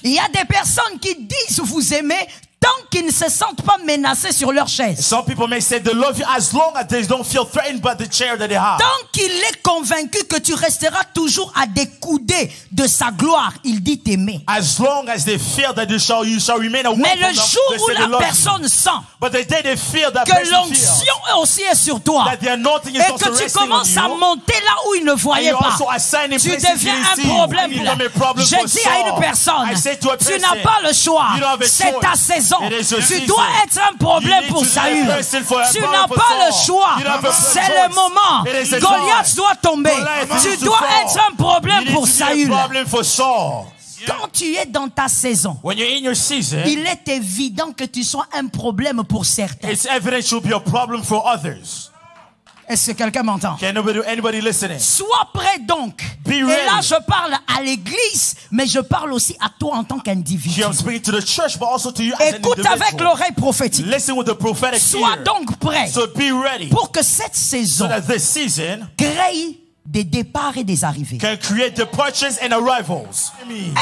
Il y a des personnes qui disent vous aimer tant qu'ils ne se sentent pas menacés sur leur chaise. Some people may say they love you as long as they don't feel threatened by the chair that they have. Tant qu'il est convaincu que tu resteras toujours à des coudées de sa gloire, il dit t'aimer. As long as they feel that you shall remain away Mais from le them, jour they où say they la love you. personne sent But the day they feel that que person feels l'onction aussi est sur toi that the anointing is et also que tu resting on commences à you, monter là où il ne and voyait you pas, also assign in tu places deviens you didn't un see, problème. you become a problem Je for dis à une Saul. personne, I say to a tu person, n'as pas le choix, you don't have a c'est ta choice. saison. It is your Tu season. dois être un problème You pour need to be a Saül. person for a Tu problem n'as for pas le Saul. choix. You don't have a C'est choice. le moment. It is a Goliath time. doit tomber. Goliath Tu needs to dois fall. être un problème You need pour to be a Saül. problem for Saul. Quand tu es dans ta saison, When you're in your season, il est évident que tu sois un problème pour certains. it's evident you'll be a problem for others. Est-ce que quelqu'un m'entend? Can anybody listening? Sois prêt donc. Be Et ready. là, je parle à l'église, mais je parle aussi à toi en tant qu'individu. I'm speaking to the church, but also to you as an Écoute avec individual. l'oreille prophétique. Listen with the prophetic Sois ear. donc prêt So be ready. pour que cette So saison that this season crée des départs et des arrivées. can create departures and arrivals.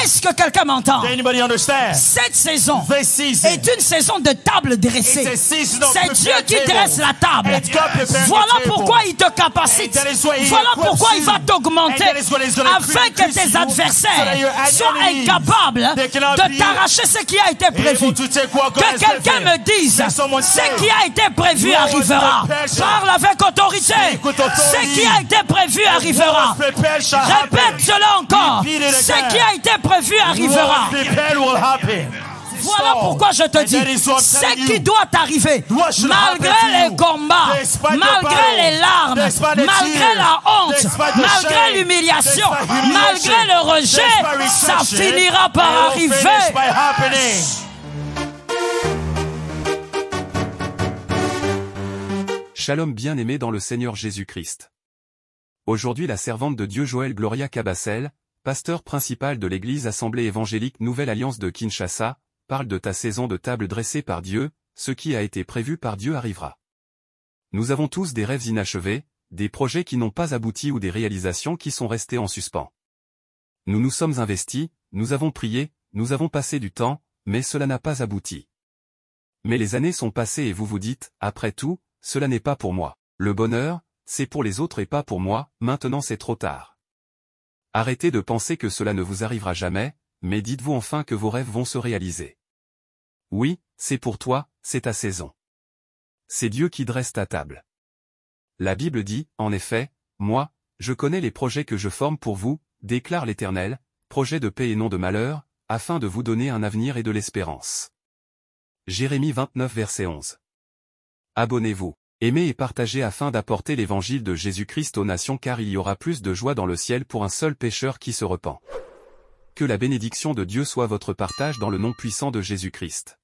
Est-ce que quelqu'un m'entend? Does anybody understand? Cette saison This season est une saison de table dressée. it's a season of C'est Dieu prepared qui table. dresse la table. It's God preparing Voilà the table. pourquoi il te capacite. And that is why he Voilà equips pourquoi il va you. t'augmenter And that is what he's gonna afin que increase tes you, so adversaires that your soient enemies, incapables they cannot de be t'arracher ce qui a été prévu. able to take what God Que has quelqu'un given. me dise, Let someone ce say, qui a été prévu what was arrivera. prepared shall- Parle avec autorité. Speak with authority. Ce qui a été prévu arrivera. What was prepared shall happen. Répète cela encore. Repeat it Ce again. qui a été prévu What arrivera. was prepared will happen. Voilà pourquoi je te And dis, that is what I'm ce telling qui you. doit arriver, What should malgré happen to les you, combats, despite the malgré battle, les larmes, despite the malgré tears, la honte, despite the malgré shame, l'humiliation, despite humiliation, malgré le rejet, despite ça rejection, finira par it will arriver. finish by happening. Shalom bien-aimé dans le Seigneur Jésus-Christ. Aujourd'hui la servante de Dieu Joël Gloria Cabassel, pasteur principal de l'église Assemblée évangélique Nouvelle Alliance de Kinshasa, parle de ta saison de table dressée par Dieu, ce qui a été prévu par Dieu arrivera. Nous avons tous des rêves inachevés, des projets qui n'ont pas abouti ou des réalisations qui sont restées en suspens. Nous nous sommes investis, nous avons prié, nous avons passé du temps, mais cela n'a pas abouti. Mais les années sont passées et vous vous dites, après tout, cela n'est pas pour moi. Le bonheur, c'est pour les autres et pas pour moi, maintenant c'est trop tard. Arrêtez de penser que cela ne vous arrivera jamais, mais dites-vous enfin que vos rêves vont se réaliser. Oui, c'est pour toi, c'est ta saison. C'est Dieu qui dresse ta table. La Bible dit, en effet, moi, je connais les projets que je forme pour vous, déclare l'Éternel, projets de paix et non de malheur, afin de vous donner un avenir et de l'espérance. Jérémie 29 verset 11. Abonnez-vous, aimez et partagez afin d'apporter l'évangile de Jésus-Christ aux nations car il y aura plus de joie dans le ciel pour un seul pécheur qui se repent. Que la bénédiction de Dieu soit votre partage dans le nom puissant de Jésus-Christ.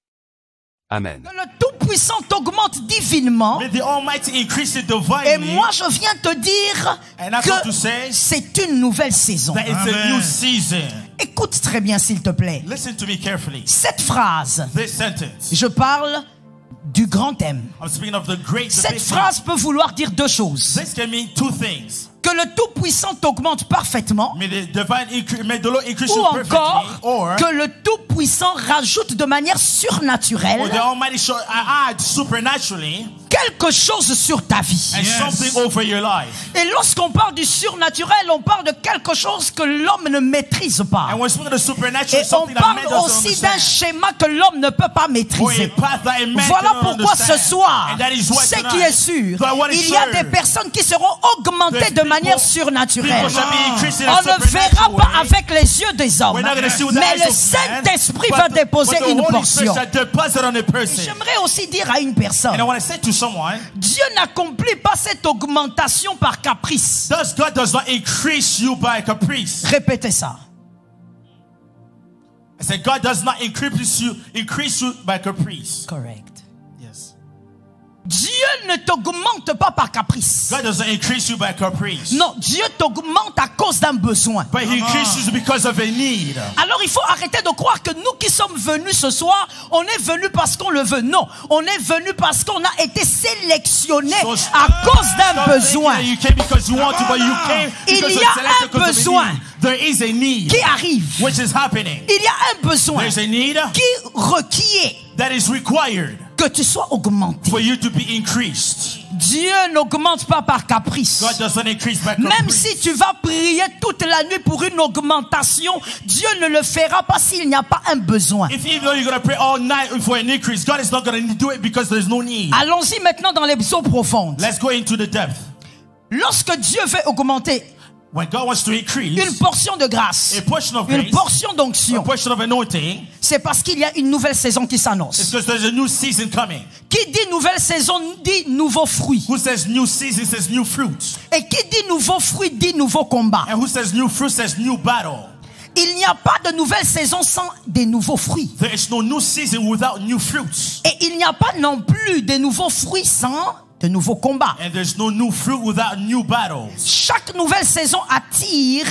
Amen. Que le Tout-Puissant t'augmente divinement. May the Almighty increase it Et divinely. moi, je viens te dire And that's what to que say. c'est une nouvelle saison. That it's a new season. Écoute très bien, s'il te plaît. Listen to me carefully. Cette phrase, This sentence. je parle du grand thème. I'm speaking of the great. the Cette big phrase peut vouloir dire deux choses. thing. This can mean two things. Que le Tout-Puissant t'augmente parfaitement, May the divine increase, may the Lord increase ou you perfectly, encore or que le Tout-Puissant rajoute de manière surnaturelle the Almighty shall add supernaturally quelque chose sur ta vie. and something over your life. Et lorsqu'on parle du surnaturel, on parle de quelque chose que l'homme ne maîtrise pas. And when speaking of the supernatural, Et on something that man parle doesn't aussi d'un understand. schéma que l'homme ne peut pas Or a maîtriser. path that a man Voilà cannot pourquoi ce understand. soir, And that is why ce tonight, qui est sûr, that what is il y a sure, des personnes qui seront augmentées de manière surnaturelle. people shall be increased in a On ne verra supernatural pas way. avec les yeux des hommes, We're not gonna see with the mais eyes le of man, Saint-Esprit but va the- déposer but the une Holy portion. Spirit shall deposit on a person. J'aimerais aussi dire à une personne, And I want to say to someone, Dieu n'accomplit pas cette augmentation par caprice. God does not increase you by caprice. Répétez ça. I said God does not increase you by caprice. Correct. Yes. Dieu ne t'augmente pas par caprice. God doesn't increase you by caprice. Non, Dieu t'augmente à cause d'un besoin. But He increases you because of a need. Alors il faut arrêter de croire que nous qui sommes venus ce soir, on est venus parce qu'on le veut. Non, on est venus parce qu'on a été sélectionnés à cause d'un besoin. You came because you want to, but you came Il because y you're a selected un because of a besoin need. There is a need qui arrive. which is happening. Il y a un besoin There's a need qui requiert that is required que tu sois augmenté. for you to be increased. Dieu n'augmente pas par caprice. God doesn't increase by Même caprice. si tu vas prier toute la nuit pour une augmentation, Dieu ne le fera pas s'il n'y a pas un besoin. If even though you're going to pray all night for an increase, God is not going to do it because there's no need. Allons-y maintenant dans les eaux profondes. Let's go into the depth. Lorsque Dieu veut augmenter When God wants to increase une portion de grâce, a portion of une grace, portion a d'onction, portion of anointing, c'est parce qu'il y a une nouvelle saison qui it's s'annonce. because there's a new season coming. Qui dit nouvelle saison dit nouveaux fruits. Who says new season says new fruits. Et qui dit nouveaux fruits dit nouveaux combats. And who says new fruit says new battle. Il n'y a pas de nouvelle saison sans des nouveaux fruits. There is no new season without new fruits. Et il n'y a pas non plus de nouveaux fruits sans de nouveaux combats. And there's no new fruit without new battles. Chaque nouvelle saison attire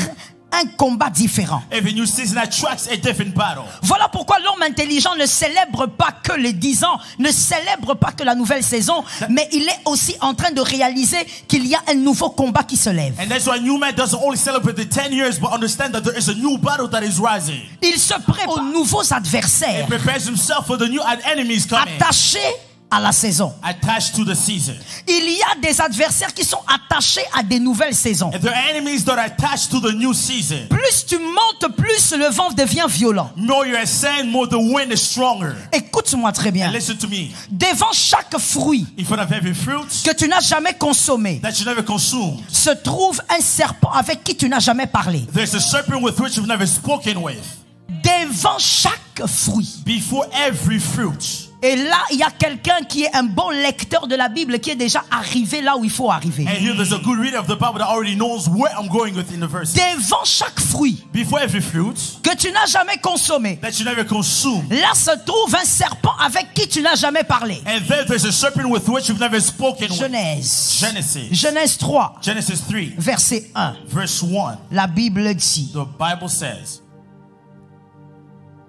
un combat différent. Every new season attracts a different battle. Voilà pourquoi l'homme intelligent ne célèbre pas que les 10 ans, ne célèbre pas que la nouvelle saison, mais il est aussi en train de réaliser qu'il y a un nouveau combat qui se lève. And that's why new man doesn't only celebrate the 10 years, but understand that there is a new battle that is rising. Il se prépare aux nouveaux He adversaires prepares himself for the new enemies coming. attachés à la saison. Attached to the season. Il y a des adversaires qui sont attachés à des nouvelles saisons. And there are enemies that are attached to the new season. Plus tu montes, plus le vent devient violent. More you ascend, more the wind is stronger. Écoute-moi très bien. And listen to me. Devant chaque fruit In front of every fruit que tu n'as jamais consommé, that you never consumed, se trouve un serpent avec qui tu n'as jamais parlé. there's a serpent with which you've never spoken with. Devant chaque fruit. Before every fruit. Et là, il y a quelqu'un qui est un bon lecteur de la Bible qui est déjà arrivé là où il faut arriver. And here there's a good reader of the Bible that already knows where I'm going within the verse. Devant chaque fruit Before every fruit que tu n'as jamais consommé, that you never consumed. là se trouve un serpent avec qui tu n'as jamais parlé. And there there's a serpent with which you've never spoken with. Genèse. Genesis 3, Genesis 3, verset 1. verse 1. La Bible dit: The Bible says,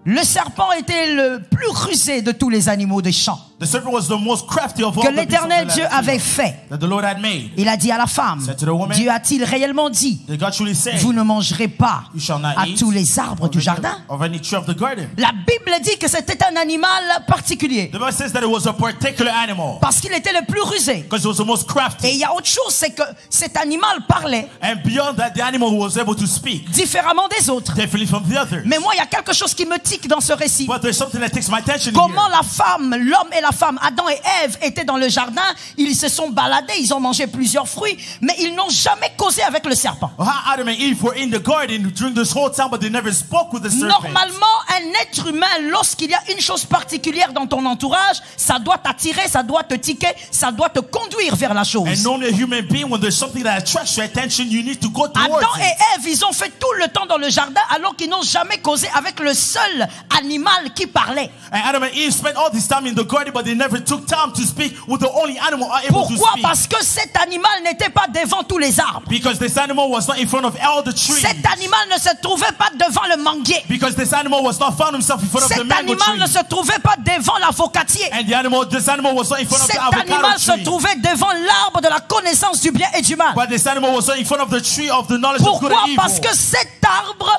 le serpent était le plus rusé de tous les animaux des champs the serpent was the most crafty of all que the beasts of l'Éternel the Dieu land avait fait. that the Lord had made. Il a dit à la femme: Said to the woman, Dieu a-t-il réellement dit, Did God truly say, vous ne mangerez pas you shall not à eat tous les arbres du jardin? of any tree of the garden? La Bible dit que c'était un animal particulier The Bible says that it was a particular animal parce qu'il était le plus rusé. because it was the most Et crafty. il y a autre chose, c'est que cet animal parlait And beyond that, the animal was able to speak différemment des autres. differently from the others. Mais moi, il y a quelque chose qui me tique dans ce récit. But there's something that takes my attention Comment here. la femme, l'homme et la femme, Adam et Ève, étaient dans le jardin, ils se sont baladés, ils ont mangé plusieurs fruits, mais ils n'ont jamais causé avec le serpent. How Adam and Eve were in the garden during this whole time, but they never spoke with the serpent. Normalement, un être humain, lorsqu'il y a une chose particulière dans ton entourage, ça doit t'attirer, ça doit te tiquer, ça doit te conduire vers la And chose. normally a human being, when there's something that attracts your attention, you need to go towards Adam it. et Ève, ils ont fait tout le temps dans le jardin alors qu'ils n'ont jamais causé avec le seul animal qui parlait. And Adam and Eve spent all this time in the garden, but they never took time to speak with the only animal able to Pourquoi? speak. Parce que cet animal n'était pas devant tous les arbres. Because this animal was not in front of all the trees. Cet animal ne se trouvait pas devant le manguier. Because this animal was not found himself in front of the Cet mango animal tree. ne se trouvait pas devant l'avocatier. And this animal was not in front of Cet the avocado animal se tree. trouvait devant l'arbre de la connaissance du bien et du mal. But this animal was not in front of the tree of the knowledge of good Pourquoi? and evil. Parce que cet arbre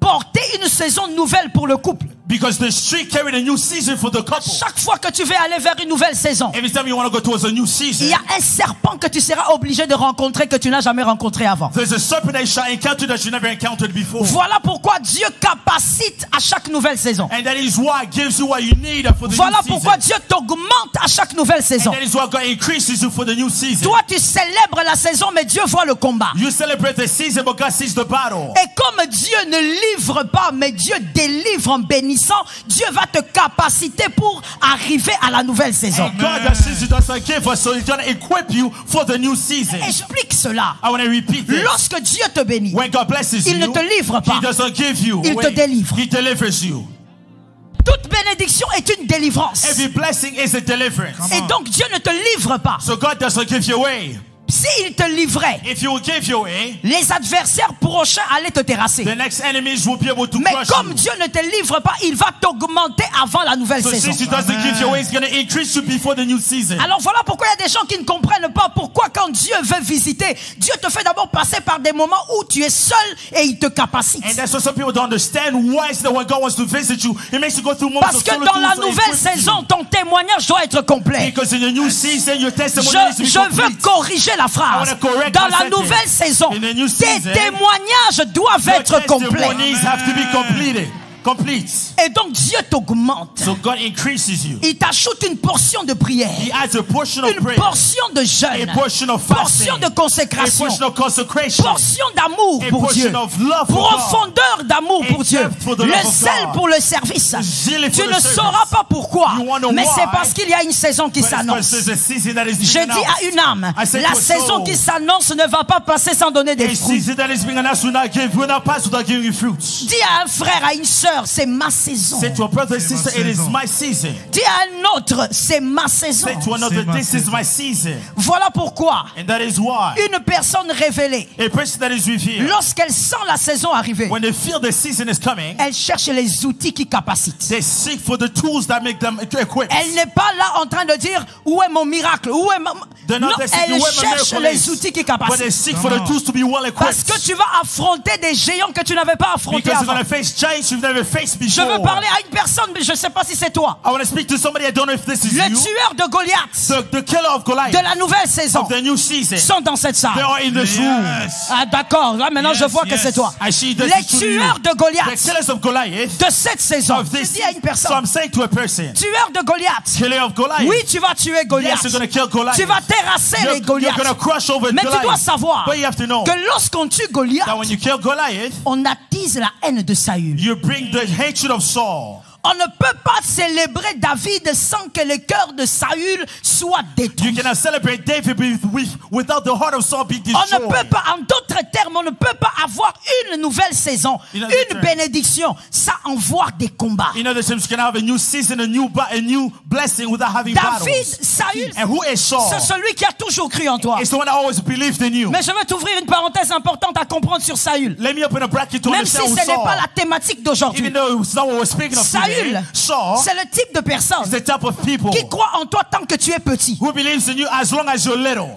portait une saison nouvelle pour le couple. Because this tree carried a new season for the couple. Chaque fois que tu veux aller vers une nouvelle saison, Every time you want to go towards a new il season, y a un serpent que tu seras obligé de rencontrer que tu n'as jamais rencontré avant. there's a serpent that you shall encounter that you never encountered before. Voilà pourquoi Dieu capacite à chaque nouvelle saison. And that is why it gives you what you need for the Voilà new season. pourquoi Dieu t'augmente à chaque nouvelle saison. And that is why God increases you for the new season. Toi, tu célèbres la saison, mais Dieu voit le combat. You celebrate the season, but God sees the battle. Et comme Dieu ne livre pas, mais Dieu délivre en bénissant, Dieu va te capaciter pour arriver à la nouvelle saison. And God that sees you doesn't give us, so He's going to equip you for the new season. Explique cela. I want to repeat this. Lorsque Dieu te bénit, When God blesses il you, ne te livre pas. He doesn't give you Il te away. délivre. He delivers you. Toute bénédiction bénédiction est une délivrance. Every blessing is a deliverance. Et donc Dieu ne te livre pas. So God doesn't give you away. S'il te livrait, If you will give you away, les adversaires prochains allaient te terrasser. the next enemies will be able to Mais crush comme you. Dieu ne te livre pas, il va t'augmenter avant la nouvelle So saison. since He doesn't give you away, He's going to increase you before the new season. Alors voilà pourquoi il y a des gens qui ne comprennent pas pourquoi quand Dieu veut visiter, Dieu te fait d'abord passer par des moments où tu es seul et il te capacite. And that's what some people don't understand. Why is that when God wants to visit you, He makes you go through moments Parce of que solitude dans la so nouvelle equips you. saison, ton témoignage doit être complet. Because in the new season, your testimony needs to be Je veux complete. corriger la phrase. I wanna correct Dans my la sentence. nouvelle saison, In the new tes season, témoignages doivent Your être complets. testimonies have to be completed. Complete. Et donc Dieu t'augmente. So God increases you. Il t'ajoute une portion de prière, He adds a portion of une prayer, portion de jeûne, a portion of fasting, portion de a consécration, portion of consecration, portion d'amour a pour portion Dieu, of love for God, profondeur d'amour a pour Dieu, depth for the le love of zèle God, pour le service. zeal for Tu the ne service. sauras pas pourquoi, You wonder mais c'est why, parce qu'il y a une saison qui but it's because s'annonce. there's a season that is being Je dis à announced. une âme, I said la to a saison soul, qui s'annonce ne va pas passer sans donner des a fruits. season that is being announced will not pass without giving you fruits. Dis à un frère, à une sœur, c'est ma saison. Say to a brother and C'est sister, ma it is saison. my season. Dis à un autre, c'est ma saison. Say to another, C'est ma this is saison. my season. Voilà pourquoi And that is why une personne révélée, a person that is revealed, lorsqu'elle sent la saison arriver, when they feel the season is coming, elle cherche les outils qui capacitent. they seek for the tools that make them equipped. Elle n'est pas là en train de dire où est mon miracle, où est ma... They're Non, not there seeking elle where my cherche miracle les is, outils qui but they capacitent. seek for the tools to be well Parce equipped. que tu vas affronter des géants que tu n'avais pas affrontés Because you're avant. going to face giants you've never faced Je before. veux parler à une personne, mais je ne sais pas si c'est toi. I want to speak to somebody, I don't know if this is Le you. tueur de Goliath The killer of Goliath, de la nouvelle saison of the new season. sont dans cette They salle. are in this room. Yes. Ah d'accord, là maintenant je Yes, vois que yes. c'est toi. I see this Les is to you. tueurs de The Goliath killers of Goliath de cette saison. of Je this dis à une So personne, I'm saying to a person, tueur de Goliath. killer of Goliath. Oui, tu vas tuer Yes, Goliath. you're going to kill Goliath. Tu vas terrasser les You're Goliaths. going to crush over Mais tu Goliath. dois savoir But you have to know que lorsqu'on tue Goliath, that when you kill Goliath, on attise la haine de Saül. you bring the hatred of Saul. On ne peut pas célébrer David sans que le cœur de Saül soit You détruit. cannot celebrate David without the heart of Saul being On destroyed. ne peut pas, en d'autres termes, on ne peut pas avoir une nouvelle saison, In other une terms. bénédiction, sans avoir des combats. In other terms, you can have a new season, a new blessing without having David, battles. Saül, And who is Saul? c'est celui qui a toujours cru en toi. It's the one that always believed in you. Mais je veux t'ouvrir une parenthèse importante à comprendre sur Saül. Let me open a bracket to Même si ce understand n'est who pas Saul. la thématique d'aujourd'hui. Even though it's not what we're speaking of today, Saül, Saul c'est le type de personne is the type of people qui croit en toi tant que tu es petit. who believes in you as long as you're little.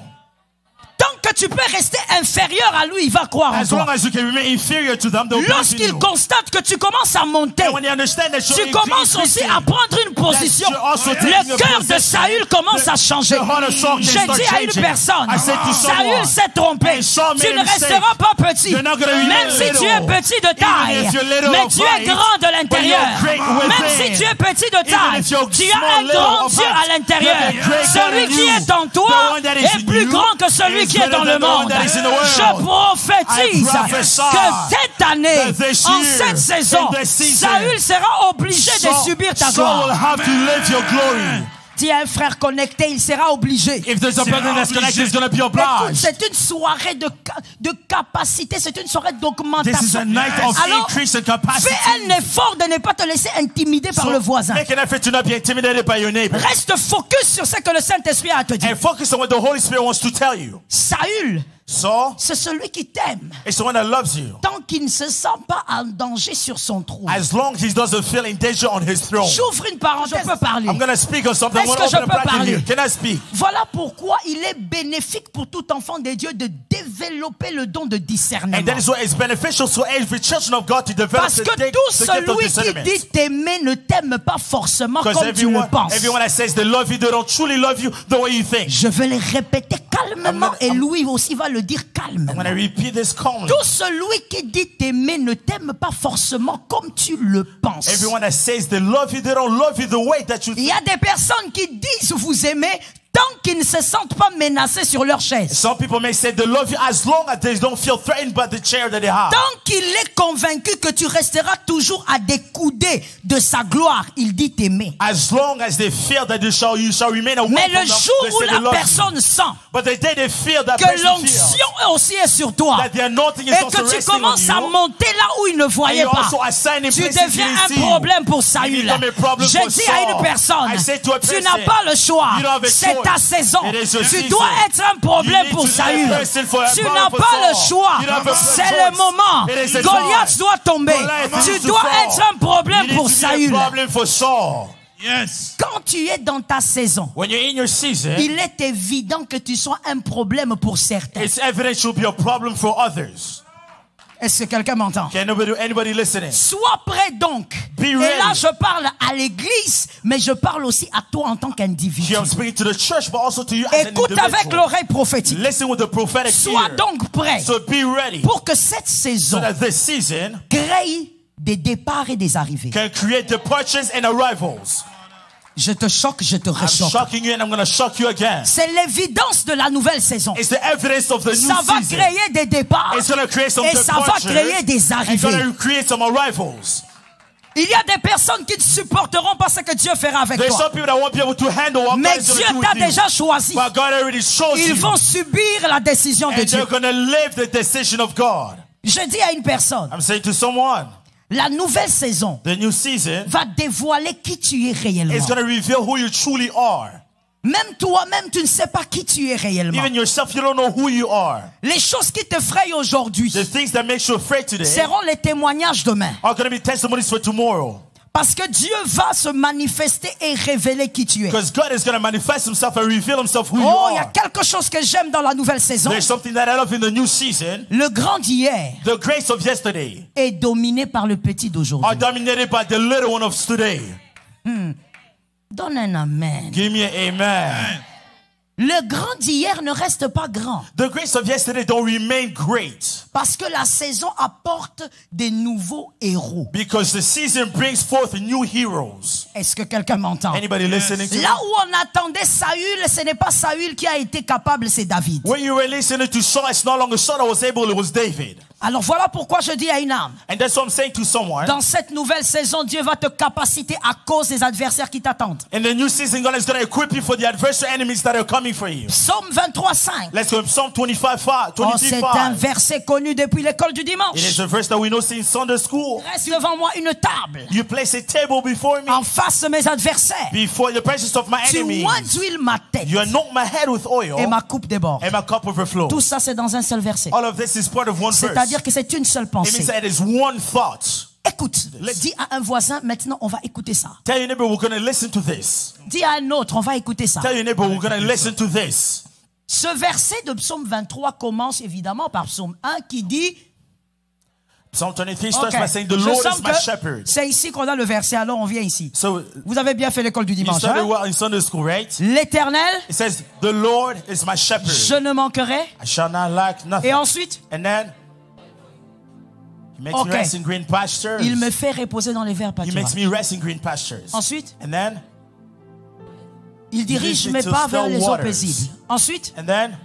Tant que tu peux rester inférieur à lui, il va croire en As long toi. as you can remain inferior to them, they'll believe in Lorsqu'il you. constate que tu commences à monter, And when they understand that tu commences aussi à prendre une position. Le cœur de Saül commence à changer. Je dis à une personne, Saül s'est trompé. Tu ne resteras pas petit. Même si tu es petit de taille, mais tu es grand de l'intérieur. Même si tu es petit de taille, tu as un grand Dieu à l'intérieur. Celui qui est en toi est plus grand que celui qui est dans le monde. Je prophétise que cette année, en cette saison, Saül sera obligé de subir ta Saul will gloire. have to live your glory. Dis à un frère connecté, il sera obligé. If there's a brother that's connected, he's going to be Écoute, obliged. c'est une soirée de capacité, c'est une soirée This is d'augmentation. a night of Alors, increase in capacity. fais un effort de ne pas te laisser intimider par le voisin. Make an effort to not be intimidated by your neighbor. Reste focus sur ce que le Saint-Esprit a à te dire. And focus on what the Holy Spirit wants to tell you. Saül, Saul c'est celui qui t'aime is the one that loves you. tant qu'il ne se sent pas en danger sur son trône. As long as he doesn't feel in danger on his throne. J'ouvre une parenthèse, je peux parler. I'm going to speak on something. I'm Est-ce going que to je open a peux bracket parler? here. Can I speak? Voilà pourquoi il est bénéfique pour tout enfant de Dieu de développer le don de discernement. And that is why it's beneficial to every children of God to develop Parce the que gift tout of celui qui discernment. dit t'aimer ne t'aime pas forcément Because comme tu le penses. everyone that says they love you, they don't truly love you the way you think. Je vais le répéter calmement et I'm- lui aussi va le dire calmement. I'm going to repeat this calmly. Tout celui qui dit t'aimer ne t'aime pas forcément comme tu le penses. Everyone that says they love you, they don't love you the way that you Il y think. a des personnes qui disent vous aimer tant qu'ils ne se sentent pas menacés sur leur chaise. Some people may say they love you as long as they don't feel threatened by the chair that they have. Tant qu'il est convaincu que tu resteras toujours à des coudées de sa gloire, il dit t'aimer. As long as they feel that you shall remain away Mais from le them, jour they où say they la love you. personne sent But the day they feel that que person feels l'onction aussi est sur toi that the anointing is et also que tu resting on commences à you, monter là où il ne and voyait you're pas, also assigning tu places deviens he didn't un see problème pour you. Saül. You become a problem Je for dis à une Saul. personne, I say to a tu n'as person, pas le choix, you don't have a c'est choice. ta saison. It is your Tu season. dois être un You problème need pour to be a Saül. person for a Tu problem n'as for pas le Saul. choix, You don't have a c'est choice. le moment. It is a Goliath time. doit tomber. Goliath Tu needs to dois fall. être un problème You pour need to be a Saül. problem for Saul. Yes. Quand tu es dans ta saison, When you're in your season, il est évident que tu sois un problème pour certains. it's evident you'll be a problem for others. Est-ce que quelqu'un m'entend? Can anybody listening? Sois prêt donc. Be Et ready. là, je parle à l'église, mais je parle aussi à toi en tant qu'individu. I'm speaking to the church, but also to you as an Écoute avec individual. l'oreille prophétique. Listen with the prophetic Sois ear. donc prêt So be ready. pour que cette So saison that this season crée des départs et des arrivées. can create departures and arrivals. Je te choque, je te I'm rechoque. shocking you and I'm going to shock you again. C'est l'évidence de la nouvelle saison. It's the evidence of the new Ça va season. créer des départs It's going to create some et ça va departures. créer des It's arrivées. going to create some arrivals. Il y a des personnes qui ne supporteront pas ce que Dieu fera avec There's toi. some people that won't be able to handle what Mais God is Dieu going to do t'a with you. déjà choisi. But God already chose Ils you. vont subir la décision de And Dieu. they're going to live the decision of God. Je dis à une personne, I'm saying to someone, la nouvelle saison the new season va dévoiler qui tu es réellement. is going to reveal who you truly are. Même toi-même, tu ne sais pas qui tu es réellement. Even yourself, you don't know who you are. Les choses qui te frayent aujourd'hui The things that make you afraid today seront les témoignages demain. are going to be testimonies for tomorrow. Parce que Dieu va se manifester et révéler qui tu es. Because God is going to manifest himself and reveal himself who you Oh, il y a are. quelque chose que j'aime dans la nouvelle saison. There's something that I love in the new season. Le grand d'hier The grace of yesterday est dominé par le petit are d'aujourd'hui. dominated by the little one of today. Donne un amen. Give me an amen. Le grand d'hier ne reste pas grand. The grace of yesterday don't remain great Parce que la saison apporte des nouveaux héros. because the season brings forth new heroes. Est-ce que quelqu'un m'entend? Anybody listening to me? Là où on attendait Saül, ce n'est pas Saül qui a été capable, c'est David. When you were listening to Saul, it's no longer Saul that was able, it was David. Alors voilà pourquoi je dis à une âme, And that's what I'm saying to someone. dans cette nouvelle saison, Dieu va te capaciter à cause des adversaires qui t'attendent. In the new season, God is going to equip you for the adversary enemies that are coming for you. Psaume 23:5. Let's go to Psalm 25:5. Oh, c'est un verset connu depuis l'école du It is dimanche. a verse that we know since Sunday school. Reste devant moi une table You place a table before me, en face de mes adversaires. before the presence of my Tu enemies. oins d'huile ma tête You anoint my head with oil, et ma coupe déborde. and my cup overflows. Tout ça, c'est dans un seul verset. All of this is part of one verse. C'est-à-dire que c'est une seule It means pensée. that it is one thought. Écoute, dis à un voisin, maintenant on va écouter ça. Tell your neighbor we're going to listen to this. Dis à un autre, on va écouter ça. Tell your neighbor we're going to listen to this. Ce verset de Psaume 23 commence évidemment par Psaume 1 qui dit... Psalm 23 starts Ok, by saying, the je Lord sens is my que shepherd. c'est ici qu'on a le verset, alors on vient ici. So Vous avez bien fait l'école du you dimanche. started Hein? well in Sunday school, right? L'Éternel, It says, the Lord is my shepherd. je ne manquerai. I shall not lack nothing. Et ensuite, And then, he makes Ok. me rest in green pastures. il me fait reposer dans les verts He makes pâturages. me rest in green pastures. Ensuite, And then, il dirige leads me mes to pas vers still les eaux waters. paisibles. Ensuite, and then,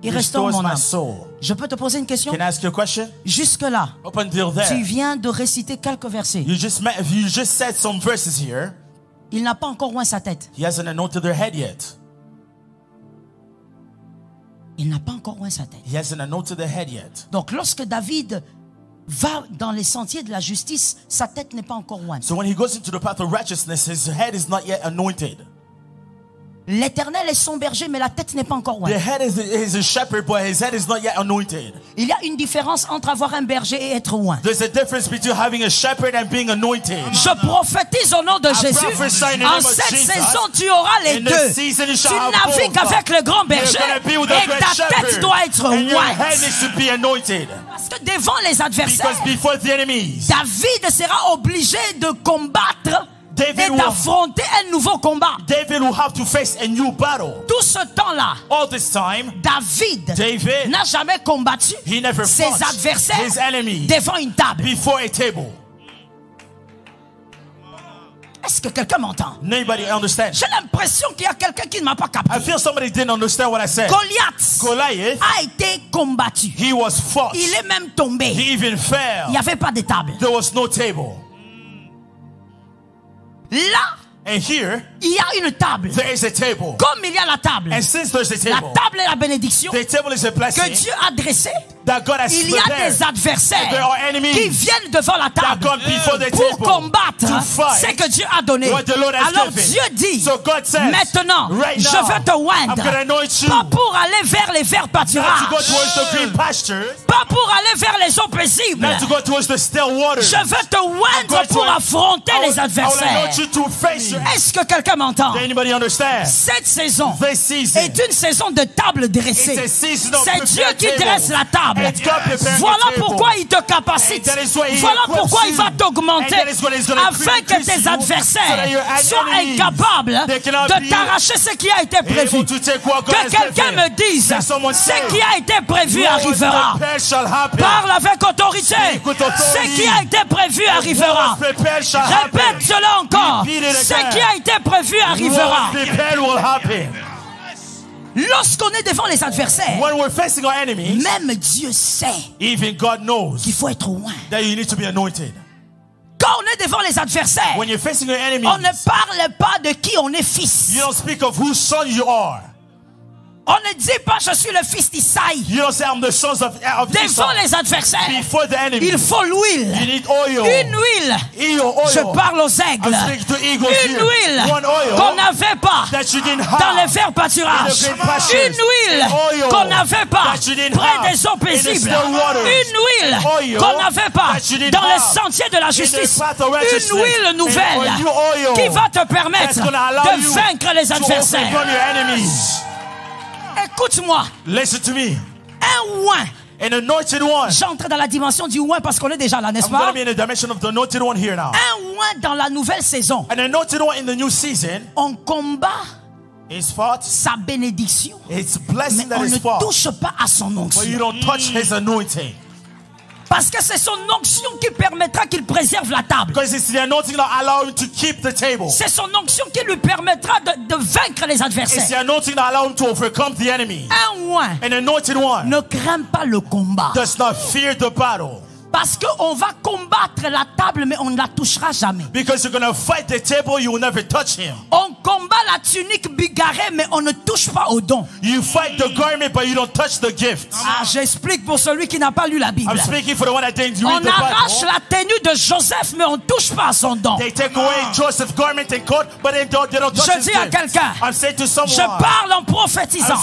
il he restaure restores mon my âme. soul. Je peux te poser une question? Can I ask you a question? Jusque-là, Up until tu there, viens de réciter quelques versets. you just said some verses here. Il n'a pas encore oint sa tête. He hasn't anointed their head yet. Il n'a pas encore oint sa tête. He hasn't anointed their head yet. Donc lorsque David va dans les sentiers de la justice, sa tête n'est pas encore ointe. So when he goes into the path of righteousness, his head is not yet anointed. L'Éternel est son berger, mais la tête n'est pas encore The ointe. head is a shepherd, but his head is not yet anointed. Il y a une différence entre avoir un berger et être oint. There's a difference between having a shepherd and being anointed. Je prophétise au nom de Jésus. prophesy in the name En of cette Jesus. saison, tu auras les In deux. the season you Tu shall have navigues both. avec le grand berger You're gonna be with the et great ta tête shepherd. doit être And your head ointe. needs to be anointed. Parce que devant les adversaires, Because before the enemies, David sera obligé de combattre David et will- d'affronter un nouveau combat. David will have to face a new battle. Tout ce temps-là, All this time, David David, n'a jamais combattu he never ses fought adversaires his enemy devant une table. before a table. Est-ce Est-ce que quelqu'un m'entend? Anybody understand? J'ai l'impression qu'il y a quelqu'un qui ne m'a pas capté. I feel somebody didn't understand what I said. Goliath a été combattu. He was fought. Il est même tombé. He even fell. Il n'y avait pas de table. There was no table. Là, and here, il y a une table. There is a table. Comme il y a la table. And since there's a table, la table est la bénédiction the table is a blessing que Dieu a dressée. That God has il y a des adversaires qui viennent devant la table pour combattre ce que Dieu a donné. Alors Dieu dit, maintenant, je vais te oindre, pas pour aller vers les verts pâturages, pas pour aller vers les eaux paisibles. Je veux te oindre pour affronter les adversaires. Est-ce que quelqu'un m'entend? Cette saison est une saison de table dressée. C'est Dieu qui dresse la table. Voilà pourquoi il te capacite. Voilà pourquoi il va t'augmenter afin que tes adversaires soient incapables de t'arracher ce qui a été prévu. Que quelqu'un me dise ce qui a été prévu arrivera. Parle avec autorité. Ce qui a été prévu arrivera. Répète cela encore. Ce qui a été prévu arrivera. Lorsqu'on est devant les adversaires, même Dieu sait qu'il faut être loin. Quand on est devant les adversaires, on ne parle pas de qui on est fils. On ne dit pas je suis le fils d'Isaïe. Devant les adversaires, il faut l'huile. Une huile. Je parle aux aigles. Une huile qu'on n'avait pas dans les verts pâturages. Une huile qu'on n'avait pas près des eaux paisibles. Une huile qu'on n'avait pas dans les sentiers de la justice. Une huile nouvelle qui va te permettre de vaincre les adversaires. Écoute-moi. Listen to me. Un oint. An anointed one. J'entre dans la dimension du oint parce qu'on est déjà là, n'est-ce pas? I'm going to be in the dimension of the anointed one here now. Un oint dans la nouvelle saison. An anointed one in the new season. On combat sa bénédiction. It's blessing mais that on is ne fought. touche pas à son onction. But you don't touch his anointing. Parce que c'est son onction qui permettra qu'il préserve la table. C'est son onction qui lui permettra de vaincre les adversaires. Un oint ne craint pas le combat. Parce qu'on va combattre la table, mais on ne la touchera jamais. On combat la tunique bigarrée, mais on ne touche pas au don. Ah, j'explique pour celui qui n'a pas lu la Bible. On arrache la tenue de Joseph, mais on ne touche pas à son don. Je dis à quelqu'un, je parle en prophétisant.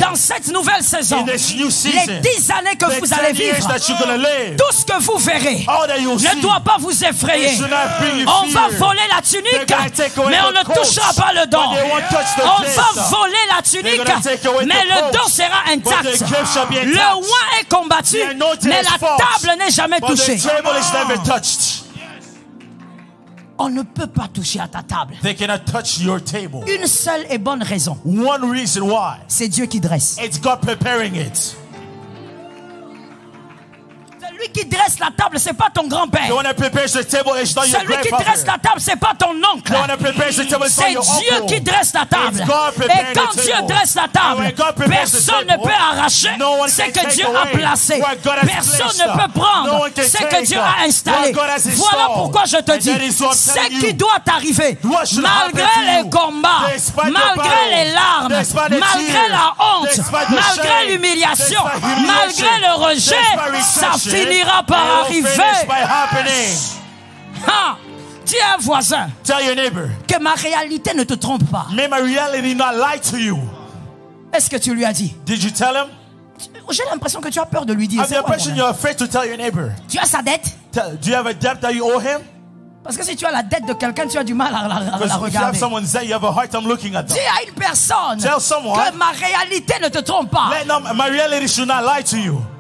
Dans cette nouvelle saison, les 10 années que vous allez vivre, tout ce que vous verrez ne doit pas vous effrayer. On va voler la tunique, mais on ne touchera pas le don. On va voler la tunique, mais le don sera intact. Le oint est combattu, mais la table n'est jamais touchée. On ne peut pas toucher à ta table. Une seule et bonne raison. C'est Dieu qui dresse. Celui qui dresse la table, c'est pas ton grand-père. Celui qui dresse la table, c'est pas ton oncle. C'est Dieu qui dresse la table. Et quand Dieu dresse la table, personne ne peut arracher ce que Dieu a placé. Personne ne peut prendre ce que Dieu a installé. Voilà pourquoi je te dis, ce qui doit arriver, malgré les combats, malgré les larmes, malgré la honte, malgré l'humiliation, malgré le rejet, ça finira par arriver. Ah, dis à un voisin que ma réalité ne te trompe pas. Est-ce que tu lui as dit? J'ai l'impression que tu as peur de lui dire. Tu as sa dette? Parce que si tu as la dette de quelqu'un, tu as du mal à la regarder. Dis à une personne que ma réalité ne te trompe pas.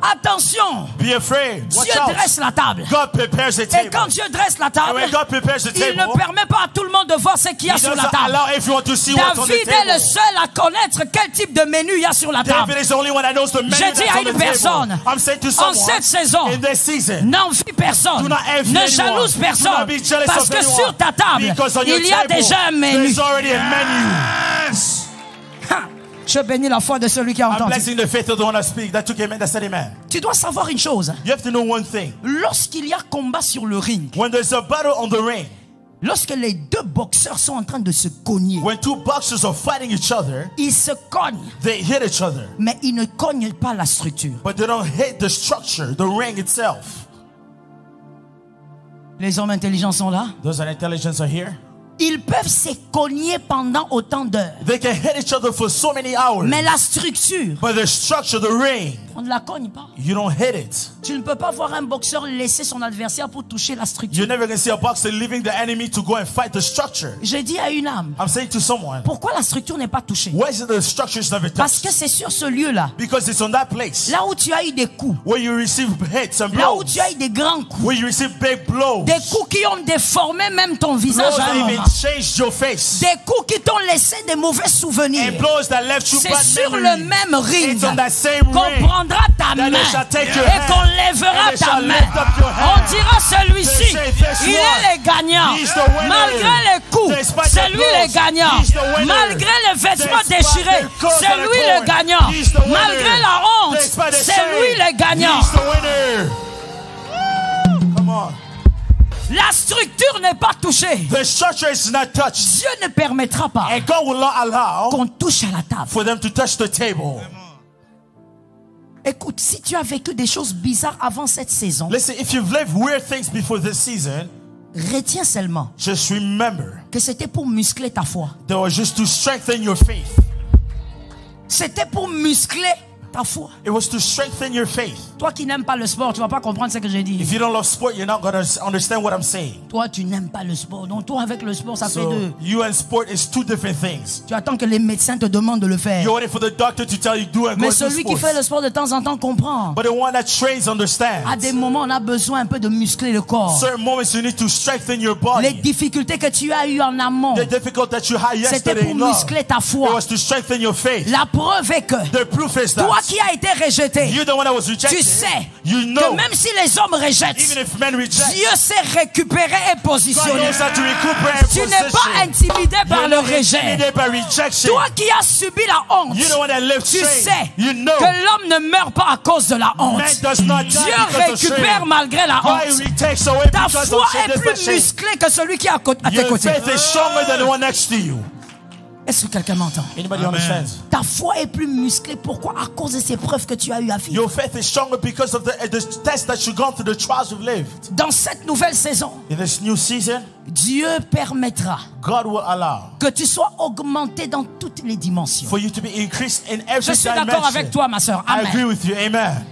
Attention. Be afraid. Watch Dieu out. dresse la table. God prepares the Et table. quand Dieu dresse la table, And when God prepares the il table, ne permet pas à tout le monde de voir ce qu'il y a He sur la doesn't table. allow everyone to see what's on the David est table. le seul à connaître quel type de menu il y a sur la table. David is the only one that knows the menu J'ai that's dit à on the une personne, table. I'm saying to en someone, cette saison, in this season, n'envie personne, do not envy ne anyone. jalouse Do not personne, be jealous parce of que anyone. sur ta table, Because on your il y a table, déjà un menu. there's already a menu. Ha! Je bénis la foi de celui qui a I'm entendu. blessing the faith of the one that speak. That took amen. That said amen. Tu dois savoir une chose. You have to know one thing. Lorsqu'il y a combat sur le ring, When there's a battle on the ring, lorsque les deux boxeurs sont en train de se cogner, when two boxers are fighting each other, ils se cognent, they hit each other. mais ils ne cognent pas la structure. But they don't hit the structure, the ring itself. Les hommes intelligents sont là. Those that intelligence are here. Ils peuvent se cogner pendant autant d'heures. They can hit each other for so many hours. Mais la structure, But the structure, the ring, on ne la cogne pas. you don't hit it. Tu ne peux pas voir un boxeur laisser son adversaire pour toucher la structure. You're never going to see a boxer leaving the enemy to go and fight the structure. J'ai dit à une âme, I'm saying to someone, pourquoi la structure n'est pas touchée? why is it the structure is never Parce touched? que c'est sur ce lieu-là, Because it's on that place là où tu as eu des coups, where you receive hits and là où blows, tu as eu des grands coups, where you receive big blows, des coups qui ont déformé même ton visage blows à that un even moment, changed your face, des coups qui t'ont laissé des mauvais souvenirs. and blows that left you C'est bad sur le memories. même ring It's on that same qu'on ring prendra ta that main they shall take your et hand, qu'on lèvera and they ta shall main. lift up your hand. On dira celui-ci, They say, this il one, est le gagnant. he's the winner. Malgré les coups, Despite c'est the lui le blows, gagnant. he's the winner. Malgré les vêtements Despite déchirés, the clothes c'est that are lui le torn, gagnant. he's the winner. Malgré la honte, Despite the c'est shame, lui le gagnant. he's the winner. Come on. La structure n'est pas touchée. The structure is not touched. Dieu ne permettra pas And God will not allow qu'on touche à la table. for them to touch the table. Écoute, si tu as vécu des choses bizarres avant cette saison, Listen, if you've lived weird things before this season, retiens seulement just remember que c'était pour muscler ta foi. that was just to strengthen your faith. C'était pour muscler ta foi. It was to strengthen your faith. Toi qui n'aimes pas le sport, tu vas pas comprendre ce que j'ai dit. If you don't love sport, you're not going to understand what I'm saying. Toi, tu n'aimes pas le sport. Donc toi, avec le sport, ça fait So, deux. you and sport is two different things. Tu attends que les médecins te demandent de le faire. You're waiting for the doctor to tell you do and go Mais and do celui qui sports. fait le sport de temps en temps comprend. But the one that trains understands. À des moments, on a besoin un peu de muscler le corps. Certain moments you need to strengthen your Les body. difficultés que tu as eues en amont, The difficult that you had c'était yesterday pour in love, muscler ta it foi. was to strengthen your faith. La preuve est que The proof is that toi qui as été rejeté, you're the one that was rejected. tu sais You que know, même si les hommes rejettent, even if men reject, Dieu sait récupérer et God positionner. knows how to recuperate Tu n'es pas position. intimidé par You're le not rejet. intimidated by rejection. Toi qui as subi la honte, You're the one that lived tu straight. sais You know, que l'homme ne meurt pas à cause de la honte. man does not die Dieu because of récupère shame. malgré la God honte. takes away Ta because foi of shame. est plus musclée que celui qui est à tes Your côtés. faith is stronger than the one next to you. Est-ce que quelqu'un m'entend? Anybody understands? Ta foi est plus musclée. Pourquoi? À cause de ces preuves que tu as eu à vivre. Your faith is stronger because of the tests that you've gone through, the trials you've lived. Dans cette nouvelle saison, In this new season, Dieu permettra God will allow que tu sois augmenté dans toutes les dimensions. for you to be increased in Je every suis d'accord avec dimension. toi, ma soeur. I agree Amen. with you. Amen.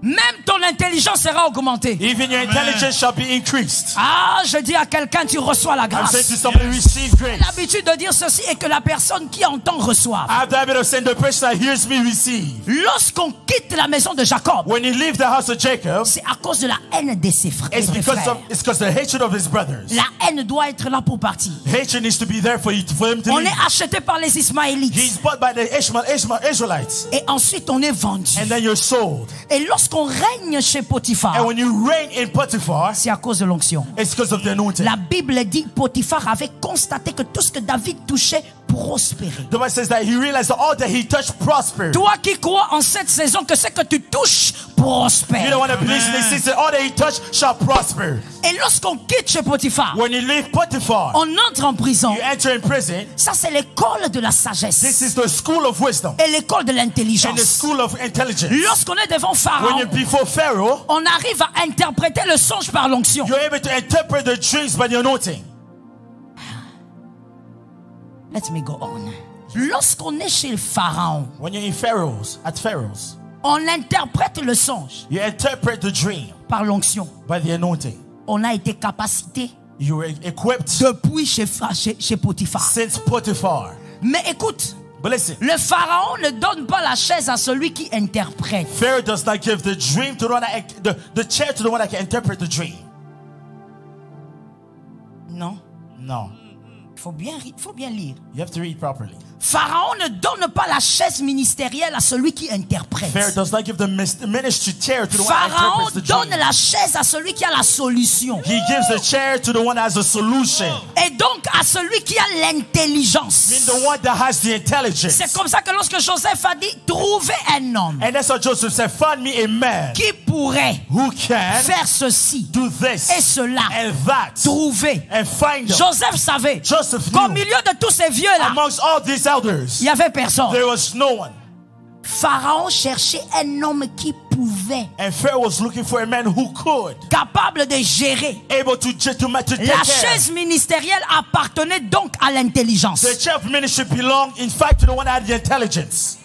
Même ton intelligence sera augmentée. Even your intelligence shall be increased. Ah, je dis à quelqu'un, tu reçois la I'm grâce. saying to somebody, receive grace. L'habitude de dire ceci est que la personne qui entend reçoive. I have the habit of saying the person that hears me receive. Lorsqu'on quitte la maison de Jacob, When you leave the house of Jacob, c'est à cause de la haine de ses frères. it's because the hatred of his brothers. La haine doit être là pour partir. Hatred needs to be there for him to On leave. est acheté par les Ismaélites. He's bought by the Israelites. Et ensuite, on est vendu. And then you're sold. Et lorsqu'on règne chez Potiphar, And when you reign in Potiphar, c'est à cause de l'onction. it's because of the anointing. La Bible dit Potiphar avait constaté que tout ce que David touchait prospérait. The Bible says that he realized that all that he touched prospered. Toi qui crois en cette saison que ce que tu touches prospère. You don't want to believe in this season, all that he touched shall prosper. Et lorsqu'on quitte chez Potiphar, When you leave Potiphar, on entre en prison. you enter in prison. Ça, c'est l'école de la This sagesse is the school of wisdom et l'école de and the l'intelligence. school of intelligence. Lorsqu'on est devant When Pharaon, you're before Pharaoh, on arrive à interpréter le songe par l'onction. you're able to interpret the dreams by the anointing. Let me go on. Lorsqu'on est chez le Pharaon, When you're at Pharaoh's, on interprète le songe you interpret the dream par l'onction. by the anointing. On a été capacité You were equipped depuis chez Potiphar. since Potiphar. Mais écoute, But listen. Le pharaon ne donne pas la chaise à celui qui interprète. Pharaoh does not give the dream to the one the chair to the one that can interpret the dream. Non. No. Il faut bien lire. You have to read properly. Pharaon ne donne pas la chaise ministérielle à celui qui interprète. Pharaoh does not give the ministry chair to the one that Pharaon interprets the donne dream. la chaise à celui qui a la solution. He gives the chair to the one that has a solution. Et donc à celui qui a l'intelligence. I mean the one that has the intelligence. C'est comme ça que lorsque Joseph a dit trouvez un homme And that's what Joseph said, find me a man qui pourrait who can faire ceci do this et cela, and that trouver. and find them. Joseph savait Joseph qu'au knew milieu de tous ces vieux-là, amongst all these elders, il n'y avait personne. there was no one. Pharaon cherchait un homme qui pouvait, And Pharaoh was looking for a man who could, capable de gérer. able to take La care. chaise ministérielle appartenait donc à l'intelligence. The chair of ministry belonged, in fact, to the one that had the intelligence.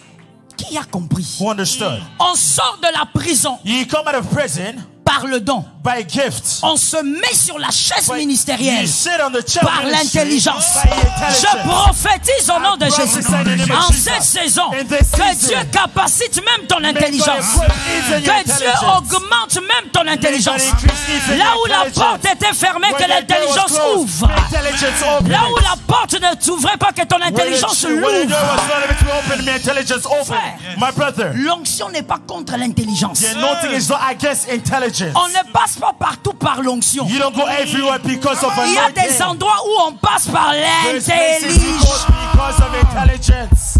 Qui a compris? Who understood? On sort de la prison You come out of prison par le don. by gift. On se met sur la chaise But ministérielle you sit on the chair of par ministry l'intelligence. by intelligence. Je prophétise au nom de I Jésus. prophesy in the name of En Jesus. cette saison, In this que season, Dieu capacite même ton intelligence. God increase in your Que Dieu intelligence. augmente même ton intelligence. God increase in Là your où la intelligence. porte était fermée, que When the door was l'intelligence closed, ouvre. intelligence opened. Là où la porte ne s'ouvrait pas, que ton intelligence When the door l'ouvre. was not able to open, my intelligence opened. Frère. My brother, L'onction n'est pas contre l'intelligence. the anointing is not against intelligence. On ne passe pas partout par l'onction. You don't go everywhere because of Il y a anointing. des endroits où on passe par There's places you go l'intelligence. because of intelligence.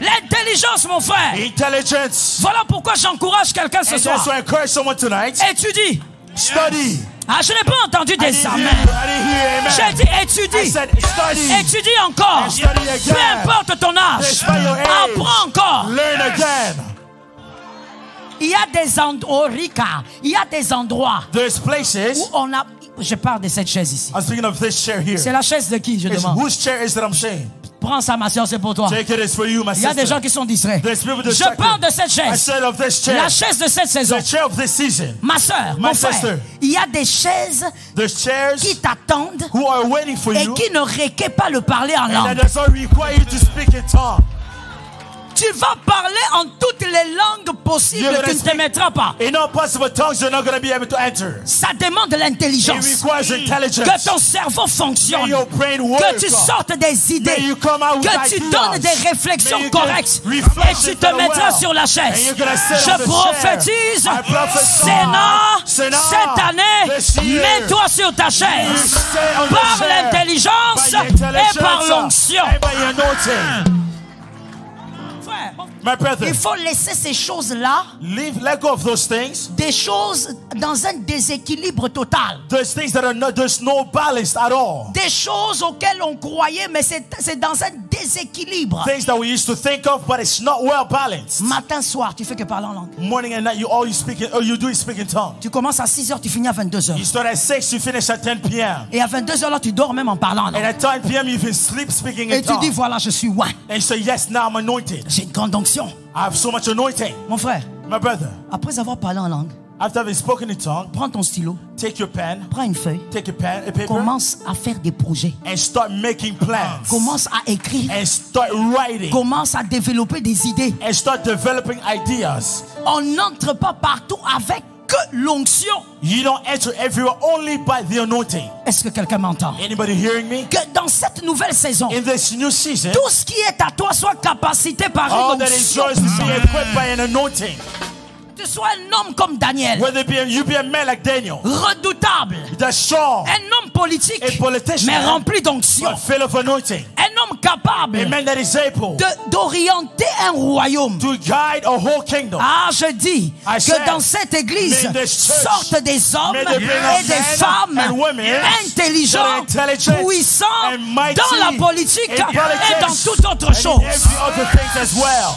L'intelligence, mon frère. Intelligence. Voilà pourquoi j'encourage quelqu'un ce And that's soir. why I encourage someone tonight. Étudie. Study. Ah, je n'ai pas entendu I des didn't amens. hear amen. J'ai dit I étudie. said study. Étudie encore. And study again. Peu importe ton âge. Despite your age. Apprends encore. Learn again. Il y a des endroits, il y a des endroits There's places. où on a... Je parle de cette chaise ici. I'm speaking of this chair here. C'est la chaise de qui, je It's demande? whose chair is that I'm saying? Prends ça, ma soeur, c'est pour toi. Take it, it's for you, my Il y a des sister. gens qui sont distraits. There's people Je distracted. parle de cette I chaise. said of this chair. La chaise de cette saison. The chair of this season. Ma soeur, My mon frère, sister. il y a des chaises The chairs qui t'attendent who are waiting for et you. qui ne requièrent pas le parler en And langue. that does not require you to speak in tongue. Tu vas parler en toutes les langues possibles, You're tu ne gonna te speak mettras pas. in all possible tongues you're not going to be able to enter. Ça demande de It l'intelligence. requires intelligence. Que ton cerveau May fonctionne. your brain work. Que tu sortes des idées. May you come out with Que tu ideas. donnes des réflexions May you correctes. get Et reflections tu te that mettras well. sur la And chaise. you're gonna sit Je on the prophétise, chair. I prophesy. Sénat, Sénat, cette année, this year, mets-toi sur ta chaise. You stay on the Par chair. l'intelligence By intelligence et par l'onction. and by anointing. Frère, My brother, il faut laisser ces choses-là, let go of those things. des choses dans un déséquilibre total. Those things that are not, there's no balance at all. Des choses auxquelles on croyait, mais c'est dans un déséquilibre. Things that we used to think of, but it's not well balanced. Matin, soir, tu fais que parler en langue. Morning and night, all you do is speak in tongue. Tu commences à 6h, tu finis à 22h. You start at 6, you finish at 10 p.m. Et à 22h, là, tu dors même en parlant en And langue. at 10 p.m. you even sleep speaking in Et tu dis, tongue. voilà, je suis one. And you say, yes, now I'm anointed. J'ai une grande onction. I have so much anointing. Mon frère, My brother, après avoir parlé en langue, after having spoken in tongue, prends ton stylo, take your pen, prends une feuille, take a paper, commence à faire des projets. and start making plans. Commence à écrire. And start writing. Commence à développer des idées. And start developing ideas. On n'entre pas partout avec que l'onction. You don't enter everywhere only by the anointing. Est-ce que quelqu'un m'entend? Anybody hearing me? Que dans cette nouvelle saison, In this new season, tout ce qui est à toi soit capacité par all une that is onction. yours is being equipped by an anointing. Tu sois un homme comme Daniel, Whether you be a man like Daniel, redoutable, that's strong, un homme politique, a politician, mais rempli d'onction, but full of anointing, un homme capable a man that is able d'orienter un royaume. to guide a whole kingdom. Ah, je dis I que said, dans cette église may this church, sortent des hommes may there be et des men femmes and women intelligents, that are intelligent puissants and mighty dans la politique in politics et dans toute autre and chose. in every other thing as well.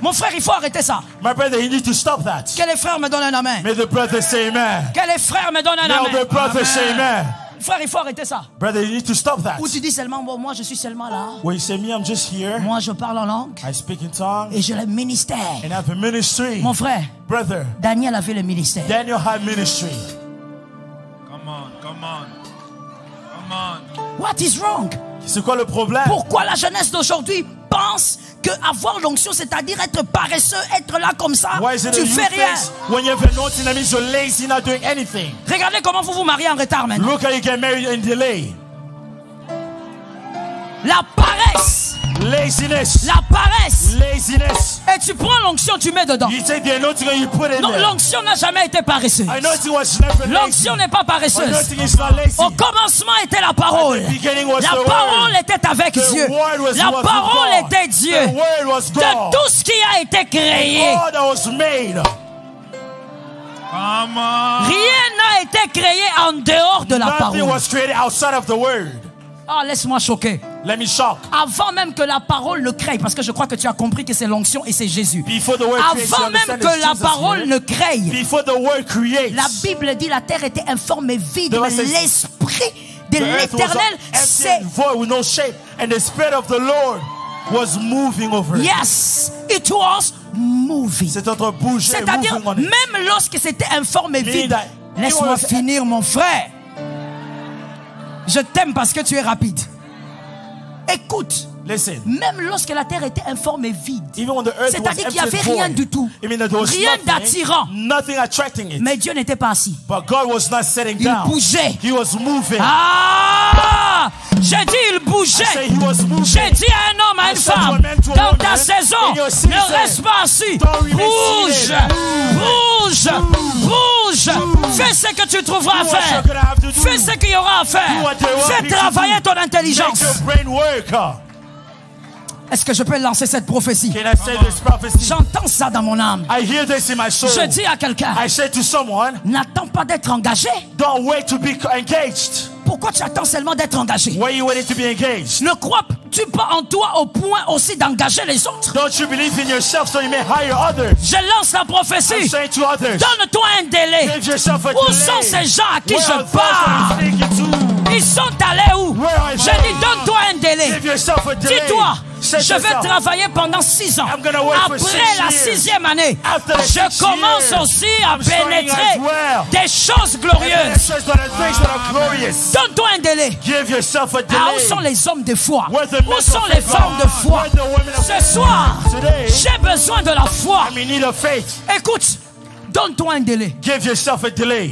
Mon frère, il faut arrêter ça. My brother, you need to stop that. Que les frères me donnent un amen. May the brother say amen. Que les frères me donnent un May amen. the brother say amen. Frère, il faut arrêter ça. Brother, you need to stop that. Ou tu dis seulement, bon, moi je suis seulement là. Where you say, me, I'm just here. Moi je parle en langue I speak in tongue et j'ai le ministère. and I have a ministry. Mon frère, Brother, Daniel avait le ministère. Daniel had ministry. Come on, come on, come on. What is wrong? C'est quoi le problème? Pourquoi la jeunesse d'aujourd'hui pense que avoir l'onction, c'est-à-dire être paresseux, être là comme ça, tu fais rien. When you have anointing, that means you're lazy, not doing anything. Regardez comment vous vous mariez en retard maintenant. Look how you get married in delay. La paresse. Laziness. La paresse. Laziness. Et tu prends l'onction, tu mets dedans. You take the anointing and you put it in there. L'onction n'a jamais été paresseuse. Anointing was never lazy. L'onction n'est pas paresseuse. Anointing is not lazy. Au commencement était la parole. La parole était avec Dieu. La parole était Dieu. De tout ce qui a été créé. Rien n'a été créé en dehors de la parole. Ah, laisse-moi choquer. Let me shock. Avant même que la parole ne crée, parce que je crois que tu as compris que c'est l'onction et c'est Jésus. Avant même que la parole ne crée, la Bible dit la terre était informe et vide, mais l'esprit de l'Éternel s'est... Yes, it was moving. C'est-à-dire, même lorsque c'était informe et vide, laisse-moi finir, mon frère. Je t'aime parce que tu es rapide. Écoute. Listen. Même lorsque la terre était informe et vide, c'est-à-dire qu'il n'y avait rien du tout, rien d'attirant. Mais Dieu n'était pas assis. Il bougeait. Ah! J'ai dit il bougeait. J'ai dit à un homme, à une femme, dans ta saison, ne reste pas assis. Bouge, bouge, bouge. Fais ce que tu trouveras à faire. Fais ce qu'il y aura à faire. Fais travailler ton intelligence. Est-ce que je peux lancer cette prophétie? J'entends ça dans mon âme. Je dis à quelqu'un, n'attends pas d'être engagé. Pourquoi tu attends seulement d'être engagé? Ne crois-tu pas en toi au point aussi d'engager les autres? Je lance la prophétie. Donne-toi un délai. Où sont ces gens à qui je parle? Ils sont allés où? Je dis donne-toi un délai. Dis-toi, je vais travailler pendant 6 ans. Après la 6e année, je commence aussi à pénétrer des choses glorieuses. Donne-toi un délai. Ah, où sont les hommes de foi? Où sont les femmes de foi? Ce soir, j'ai besoin de la foi. Écoute, donne-toi un délai.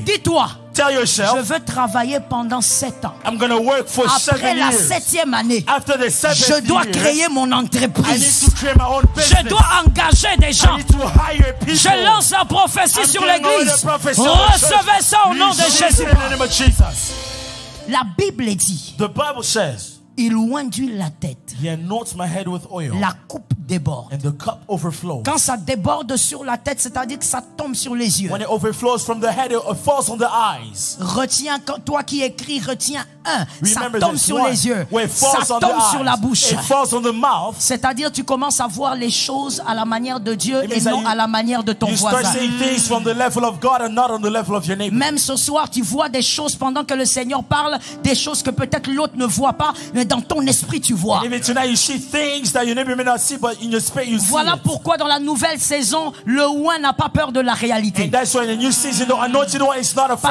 Dis-toi, je veux travailler pendant 7 ans. Après la 7e année, je dois créer mon entreprise. Je dois engager des gens. Je lance la prophétie sur l'église. Recevez ça au nom de Jésus. La Bible dit, il oindit la tête. La coupe déborde. Quand ça déborde sur la tête, c'est-à-dire que ça tombe sur les yeux. Retiens, toi qui écris, retiens ça tombe sur les yeux. Ça tombe sur la bouche. C'est-à-dire tu commences à voir les choses à la manière de Dieu et non à la manière de ton voisin. Même ce soir, tu vois des choses pendant que le Seigneur parle, des choses que peut-être l'autre ne voit pas, mais dans ton esprit tu vois. Voilà pourquoi dans la nouvelle saison, le oint n'a pas peur de la réalité. Parce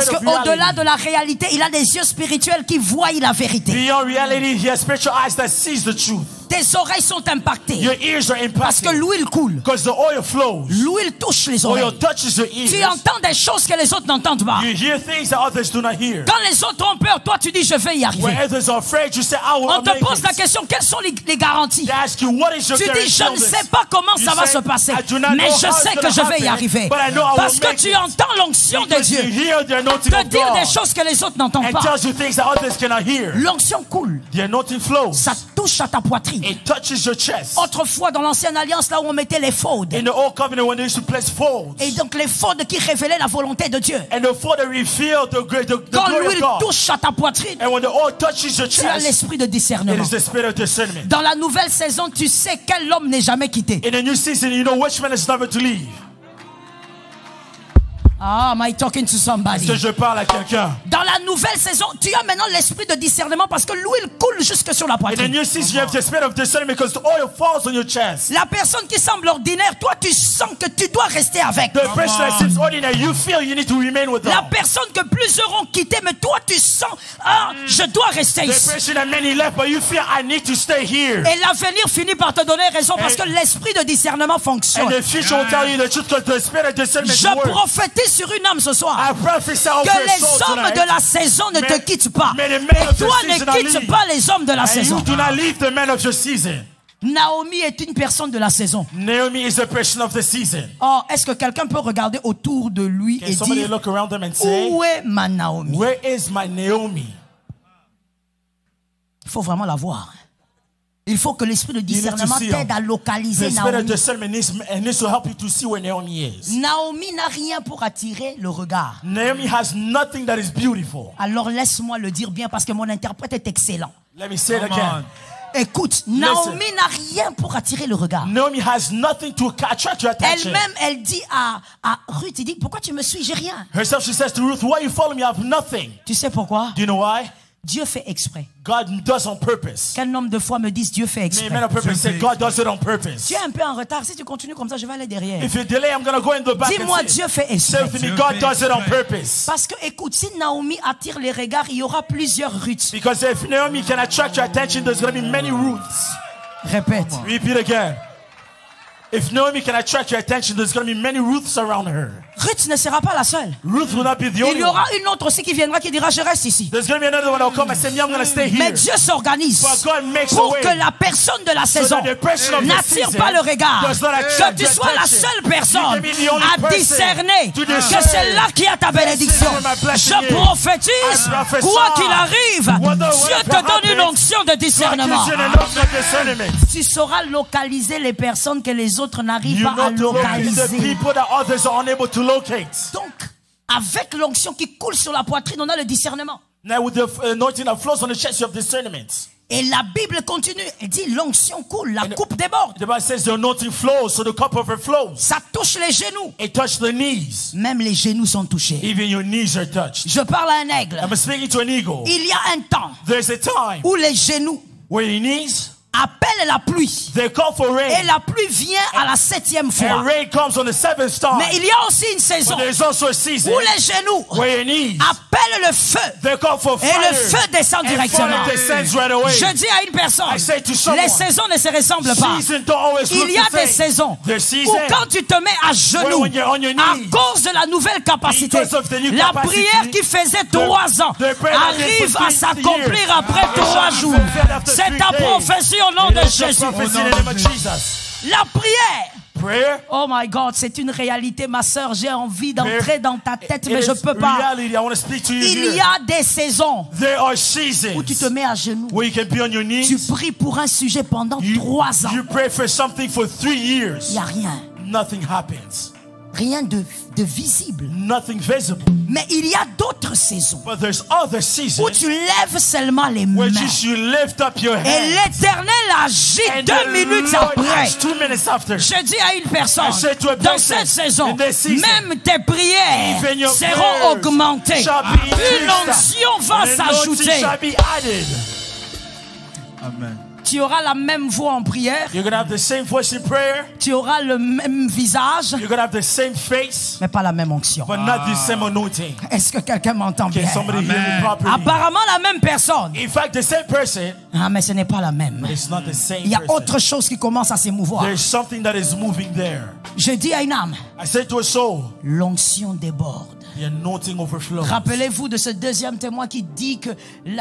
qu'au-delà de la réalité, il a des yeux spirituels qui voient la vérité. Tes oreilles sont impactées. Parce que l'huile coule. L'huile touche les oreilles. Tu entends des choses que les autres n'entendent pas. Quand les autres ont peur, toi tu dis je vais y arriver. On te pose la question, quelles sont les garanties? Tu dis je ne sais pas comment ça va se passer, mais je sais que je vais y arriver. Parce que tu entends l'onction de Dieu te dire des choses que les autres n'entendent pas. L'onction coule. Ça touche à ta poitrine. Autrefois dans l'ancienne alliance, là où on mettait les faudes. Et donc les faudes qui révélaient la volonté de Dieu. Quand l'huile touche à ta poitrine, tu as l'esprit de discernement. Dans la nouvelle saison, tu sais quel homme n'est jamais quitté. Ah, am I talking to somebody? Est-ce que je parle à quelqu'un? Dans la nouvelle saison, tu as maintenant l'esprit de discernement parce que l'huile coule jusque sur la In the poitrine. new season, you have the spirit of discernment because the oil falls on your chest. La personne qui semble ordinaire, toi tu sens que tu dois rester avec. The person that seems ordinary, you feel you need to remain with them. La personne que plusieurs ont quitté, mais toi tu sens, ah, je dois rester The ici. person that many left, but you feel I need to stay here. Et l'avenir finit par te donner raison parce que l'esprit de discernement fonctionne. And the future will tell you the truth because the spirit of discernment Je works. prophétise sur une âme ce soir. I prophesy over Que your les soul hommes tonight. de la saison ne te quittent pas. May the men Et of the toi season ne quittes leave. pas les hommes de la And saison. you do not leave the men of your season. Naomi est une personne de la saison. Naomi is a person of the season. Oh, est-ce que quelqu'un peut regarder autour de lui Can et somebody dire, look around them and say, où est ma Naomi? where is my Naomi? Il faut vraiment la voir. Il faut que l'esprit de need to discernement see t'aide her. à localiser The spirit of Naomi. discernment needs to help you to see where Naomi is. Naomi n'a rien pour attirer le regard. Naomi has nothing that is beautiful. Alors laisse-moi le dire bien parce que mon interprète est excellent. Let me say it again. Écoute, Naomi n'a rien pour attirer le regard. Naomi has nothing to attract your attention. Elle-même, elle dit à Ruth, il dit, pourquoi tu me suis? J'ai rien. Herself, she says to Ruth, why you follow me? I have nothing. Tu sais pourquoi? Do you know why? Dieu fait exprès. God does on purpose. Quel nombre de fois me disent Dieu fait exprès? Men of purpose say God does it on purpose. Tu es un peu en retard. Si tu continues comme ça, je vais aller derrière. If you delay, I'm going to go in the back Dis-moi, and say, Dieu fait exprès. Stephanie, God does it on purpose. Parce que, écoute, si Naomi attire les regards, il y aura plusieurs Ruths. Because if Naomi can attract your attention, there's going to be many Ruths. Répète. Repeat again. If Naomi can attract your attention, there's going to be many Ruths around her. Ruth ne sera pas la seule. Ruth will not be the Il only y one. aura une autre aussi qui viendra qui dira je reste ici. There's going to be another one that will come and say, I'm going to stay here. Mais Dieu s'organise But God makes a pour way. que la personne de la saison that the person of the n'attire season pas le regard. does not Que attract tu your sois la attention. seule personne You can be the only à person discerner to que discern. c'est là qu'il y a ta bénédiction. This is where my blessing Je is. prophétise, I prophesy. quoi qu'il arrive, Whether Dieu te whatever donne une happens, onction de discernement. God gives you an unction of discernment. Tu sauras localiser les personnes que les autres n'arrivent You pas à know to locate the localiser. people that others are unable to locate. Donc, avec l'onction qui coule sur la poitrine, on a le discernement. Now with the anointing that flows on the chest, you have discernment. Et la Bible continue. Elle dit l'onction coule, la coupe déborde. The Bible says the anointing flows, so the cup overflows. Ça touche les genoux. It touched the knees. Même les genoux sont touchés. Even your knees are touched. Je parle à un aigle. I'm speaking to an eagle. Il y a un temps There's a time où les genoux where your knees, appellent la pluie. they call for Et rain. la pluie vient à la 7e And fois. rain comes on the 7th time. Mais il y a aussi une saison But there's also a season où les genoux where your knees, appellent le feu. they call for Et fire. le feu descend And directement. fire descends right away. Je dis à une personne, I say to someone, les saisons ne se ressemblent pas. season don't always look Il y a the des same. saisons There's season où quand tu te mets à genoux, when you're on your à knees, cause de la nouvelle capacité, because of the new la capacity, prière qui faisait 3 ans the prayer that arrive for à 3 s'accomplir years. après 3 jours. C'est ta prophétie au nom de Jésus. prophecy in the name of Jesus. La prière. Prayer, Oh my God, c'est une réalité, ma sœur. J'ai envie d'entrer prayer, dans ta tête, it mais je is peux pas. reality. I want to speak to you Il here. y a des saisons There are où seasons tu te mets à genoux. where you can be on your Tu knees. pries pour un sujet pendant 3 ans. You pray for something for 3 Il years. n'y a rien. Nothing happens. Rien de visible. Nothing visible. Mais il y a d'autres saisons But there's other où seasons tu lèves seulement les where mains. just you lift up your Et hands. l'Éternel agit And 2 the minutes Lord après. acts 2 minutes after. Je dis à une personne, I say to a dans person, cette saison, in this season, même tes prières even your seront prayers augmentées. shall be Une increased. onction va An anointing s'ajouter. shall be added. Amen. Tu auras la même voix en prière. You're going to have the same voice in prayer. Tu auras le même visage, You're going to have the same face, mais pas la même onction. but not the same anointing. Est-ce que quelqu'un m'entend bien? Can somebody hear me properly? Apparemment la même personne. In fact, the same person, Ah, mais ce n'est pas la même. it's not the same Il y a person. autre chose qui commence à s'émouvoir. There's something that is moving there. Je dis à une âme, I say to a soul, l'onction déborde. the anointing overflows. Rappelez-vous de ce deuxième témoin qui dit que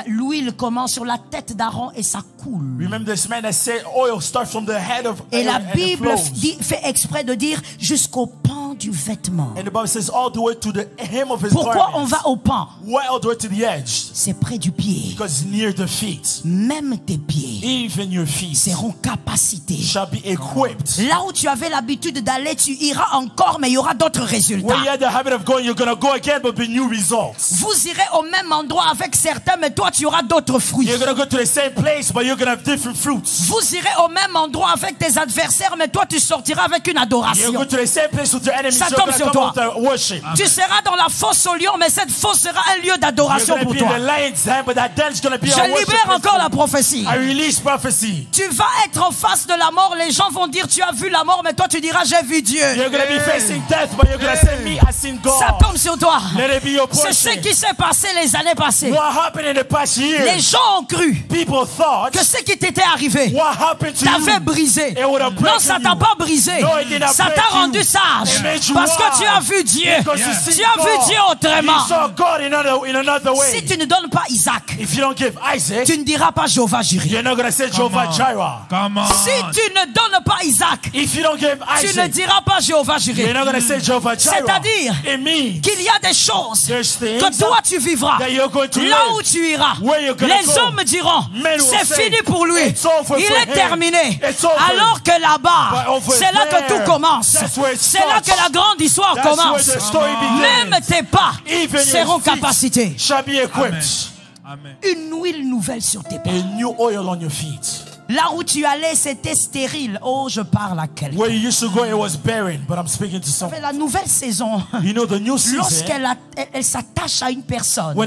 l'huile commence sur la tête d'Aaron et ça coule. Remember this man that said oil starts from the head of Et la Aaron and it Bible flows. fait exprès de dire jusqu'au pan du vêtement. And the Bible says all the way to the hem of his Pourquoi on garment. va au pan? Why all the way to the edge? C'est près du pied. Because it's near the feet. Même tes pieds Even your feet seront capacités. shall be equipped. Là où tu avais l'habitude d'aller, tu iras encore, mais il y aura d'autres résultats. Where you had the habit of going, you're going to go again, but with new results. Vous irez au même endroit avec certains, mais toi, tu auras d'autres fruits. You're going to go to the same place, but you're going to have different fruits. Vous irez au même endroit avec tes adversaires, mais toi, tu sortiras avec une You're adoration. going to the same place with your Ça tombe sur toi. Tu seras dans la fosse au lion, mais cette fosse sera un lieu d'adoration pour toi. Je libère encore la prophétie. Tu vas être en face de la mort. Les gens vont dire tu as vu la mort, mais toi tu diras j'ai vu Dieu. Ça tombe sur toi. C'est ce qui s'est passé les années passées. Les gens ont cru que ce qui t'était arrivé t'avait brisé. Non, ça t'a pas brisé. Ça t'a rendu sage. Parce que tu as vu Dieu. Tu as vu Dieu autrement. Si tu ne donnes pas Isaac, tu ne diras pas Jéhovah Jireh. Si tu ne donnes pas Isaac, tu ne diras pas Jéhovah Jireh. C'est-à-dire qu'il y a des choses que toi tu vivras. Là où tu iras, les hommes diront c'est fini pour lui. Il est terminé. Alors que là-bas, c'est là que tout commence. C'est là que la grande histoire commence. Même tes pas seront capacités. Une huile nouvelle sur tes pas. Là où tu allais, c'était stérile. Oh, je parle à quelqu'un. La nouvelle saison, lorsqu'elle s'attache à une personne, par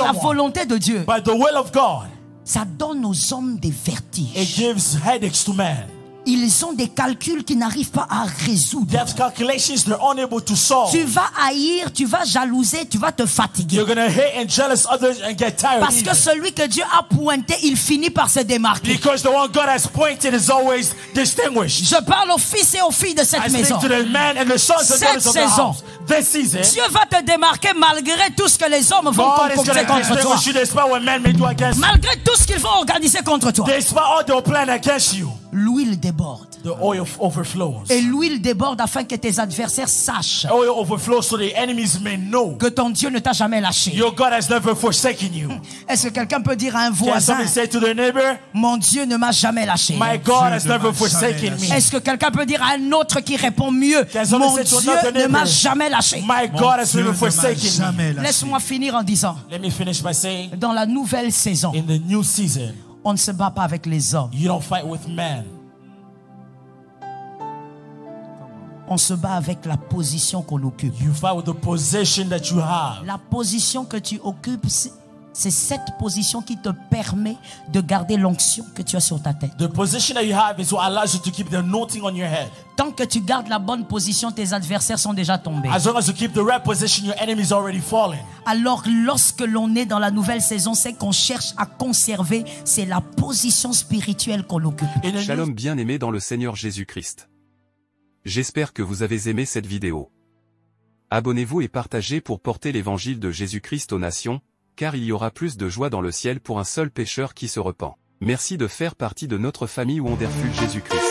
la volonté de Dieu, ça donne aux hommes des vertiges. Ils ont des calculs qui n'arrivent pas à résoudre. Tu vas haïr, tu vas jalouser, tu vas te fatiguer. Parce que celui que Dieu a pointé, il finit par se démarquer. Je parle aux fils et aux filles de cette maison. Cette saison, Dieu va te démarquer malgré tout ce que les hommes vont concocter contre toi. Malgré tout ce qu'ils vont organiser contre toi. L'huile déborde. Et l'huile déborde afin que tes adversaires sachent que ton Dieu ne t'a jamais lâché. Est-ce que quelqu'un peut dire à un voisin, mon Dieu ne m'a jamais lâché? Est-ce que quelqu'un peut dire à un autre qui répond mieux, mon Dieu ne m'a jamais lâché? Laisse-moi finir en disant, dans la nouvelle saison, on ne se bat pas avec les hommes. On se bat avec la position qu'on occupe. La position que tu occupes, c'est cette position qui te permet de garder l'onction que tu as sur ta tête. Tant que tu gardes la bonne position, tes adversaires sont déjà tombés. Alors lorsque l'on est dans la nouvelle saison, c'est qu'on cherche à conserver, c'est la position spirituelle qu'on occupe. Shalom bien-aimés dans le Seigneur Jésus-Christ. J'espère que vous avez aimé cette vidéo. Abonnez-vous et partagez pour porter l'évangile de Jésus-Christ aux nations, car il y aura plus de joie dans le ciel pour un seul pécheur qui se repent. Merci de faire partie de notre famille Wonderful Jésus-Christ.